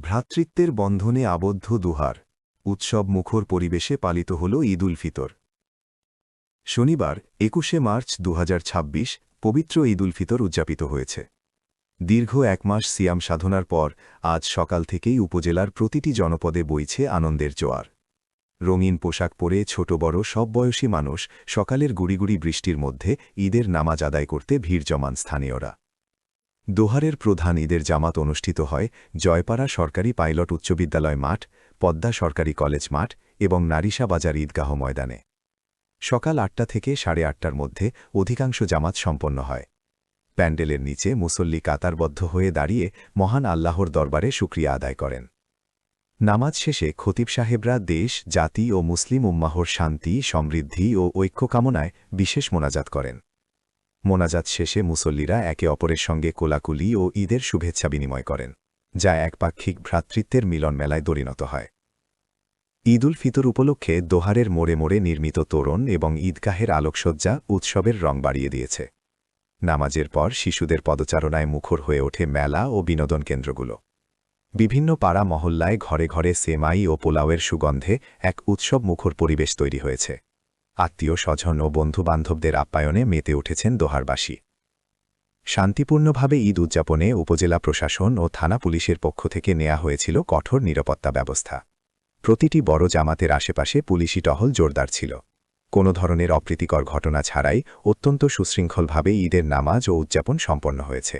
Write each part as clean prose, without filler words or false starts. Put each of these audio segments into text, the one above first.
ভ্রাতৃত্বের বন্ধনে আবদ্ধ দুহার উৎসব মুখর পরিবেশে পালিত হল ঈদ উল ফিতর। শনিবার ২১শে মার্চ ২০২৬ পবিত্র ঈদ উল ফিতর উদযাপিত হয়েছে। দীর্ঘ এক মাস সিয়াম সাধনার পর আজ সকাল থেকেই উপজেলার প্রতিটি জনপদে বইছে আনন্দের জোয়ার। রঙিন পোশাক পরে ছোট বড় সব বয়সী মানুষ সকালের গুড়িগুড়ি বৃষ্টির মধ্যে ঈদের নামাজ আদায় করতে ভিড় জমান স্থানীয়রা। দোহারের প্রধান ঈদের জামাত অনুষ্ঠিত হয় জয়পাড়া সরকারি পাইলট উচ্চ বিদ্যালয় মাঠ, পদ্মা সরকারি কলেজ মাঠ এবং নারিশা বাজার ঈদগাহ ময়দানে। সকাল ৮টা থেকে ৮:৩০টার মধ্যে অধিকাংশ জামাত সম্পন্ন হয়। প্যান্ডেলের নিচে মুসল্লি কাতারবদ্ধ হয়ে দাঁড়িয়ে মহান আল্লাহর দরবারে শুকরিয়া আদায় করেন। নামাজ শেষে খতিব সাহেবরা দেশ, জাতি ও মুসলিম উম্মাহর শান্তি, সমৃদ্ধি ও ঐক্য কামনায় বিশেষ মোনাজাত করেন। মোনাজাত শেষে মুসল্লিরা একে অপরের সঙ্গে কোলাকুলি ও ঈদের শুভেচ্ছা বিনিময় করেন, যা একপাক্ষিক ভ্রাতৃত্বের মিলন মেলায় পরিণত হয়। ঈদ উল ফিতর উপলক্ষে দোহারের মোড়ে মোড়ে নির্মিত তোরণ এবং ঈদগাহের আলোকসজ্জা উৎসবের রং বাড়িয়ে দিয়েছে। নামাজের পর শিশুদের পদচারণায় মুখর হয়ে ওঠে মেলা ও বিনোদন কেন্দ্রগুলো। বিভিন্ন পাড়া মহল্লায় ঘরে ঘরে সেমাই ও পোলাওয়ের সুগন্ধে এক উৎসব মুখর পরিবেশ তৈরি হয়েছে। আত্মীয় স্বজন ও বন্ধুবান্ধবদের আপ্যায়নে মেতে উঠেছেন দোহারবাসী। শান্তিপূর্ণভাবে ঈদ উদযাপনে উপজেলা প্রশাসন ও থানা পুলিশের পক্ষ থেকে নেওয়া হয়েছিল কঠোর নিরাপত্তা ব্যবস্থা। প্রতিটি বড় জামাতের আশেপাশে পুলিশি টহল জোরদার ছিল। কোনো ধরনের অপ্রীতিকর ঘটনা ছাড়াই অত্যন্ত সুশৃঙ্খলভাবে ঈদের নামাজ ও উদযাপন সম্পন্ন হয়েছে।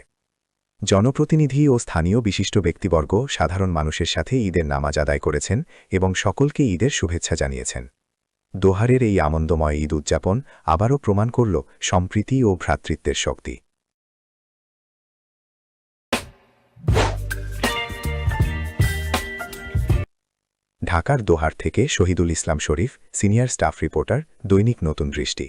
জনপ্রতিনিধি ও স্থানীয় বিশিষ্ট ব্যক্তিবর্গ সাধারণ মানুষের সাথে ঈদের নামাজ আদায় করেছেন এবং সকলকে ঈদের শুভেচ্ছা জানিয়েছেন। দোহারের এই আনন্দময় ঈদ উদযাপন আবারও প্রমাণ করল সম্প্রীতি ও ভ্রাতৃত্বের শক্তি। ঢাকার দোহার থেকে শহীদুল ইসলাম শরীফ, সিনিয়র স্টাফ রিপোর্টার, দৈনিক নতুন দৃষ্টি।